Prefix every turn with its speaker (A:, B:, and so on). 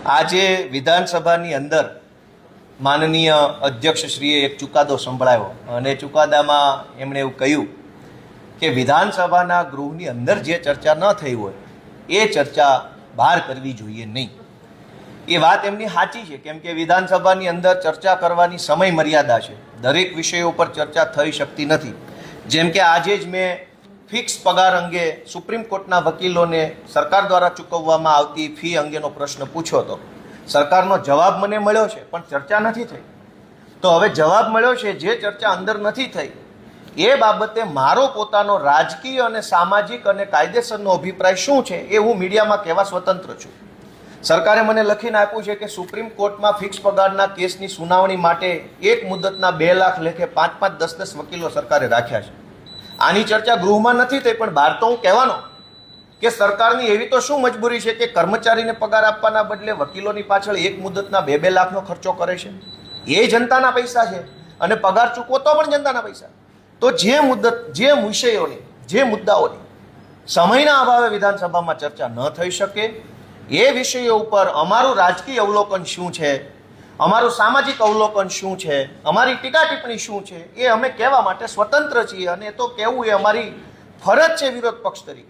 A: આજે વિધાનસભાની અંદર માનનીય અધ્યક્ષશ્રીએ એક ચુકાદો સંભળાવ્યો અને ચુકાદામાં એમણે એવું કહ્યું કે વિધાનસભાના ગૃહની અંદર જે ચર્ચા ન થઈ હોય એ ચર્ચા બહાર કરવી જોઈએ નહીં. એ વાત એમની સાચી છે, કેમ કે વિધાનસભાની અંદર ચર્ચા કરવાની સમય મર્યાદા છે. દરેક વિષયો પર ચર્ચા થઈ શકતી નથી. જેમ કે આજે જ મેં ફિક્સ પગાર અંગે સુપ્રીમ કોર્ટના વકીલોને સરકાર દ્વારા ચૂકવવામાં આવતી ફી અંગેનો પ્રશ્ન પૂછ્યો હતો. સરકારનો જવાબ મને મળ્યો છે, પણ ચર્ચા નથી થઈ. તો હવે જવાબ મળ્યો છે, જે ચર્ચા અંદર નથી થઈ એ બાબતે મારો પોતાનો રાજકીય અને સામાજિક અને કાયદેસરનો અભિપ્રાય શું છે એ હું મીડિયામાં કહેવા સ્વતંત્ર છું. સરકારે મને લખીને આપ્યું છે કે સુપ્રીમ કોર્ટમાં ફિક્સ પગારના કેસની સુનાવણી માટે એક મુદતના 2 લાખ લેખે 5-5, 10-10 વકીલો સરકારે રાખ્યા છે. આની ચર્ચા ગૃહમાં નથી થઈ, પણ બહાર તો હું કહેવાનો કે સરકારની એવી તો શું મજબૂરી છે કે કર્મચારીને પગાર આપવાના બદલે વકીલોની પાછળ એક મુદતના 2-2 લાખનો ખર્ચો કરે છે. એ જનતાના પૈસા છે અને પગાર ચૂકવો તો પણ જનતાના પૈસા. તો જે વિષયોની, જે મુદ્દાઓની સમયના અભાવે વિધાનસભામાં ચર્ચા ન થઈ શકે એ વિષયો ઉપર અમારું રાજકીય અવલોકન શું છે, અમારું સામાજિક અવલોકન શું છે, અમારી ટીકા ટિપ્પણી શું છે એ અમે કહેવા માટે સ્વતંત્ર છીએ, અને એ તો કહેવું એ અમારી ફરજ છે વિરોધ પક્ષ તરીકે.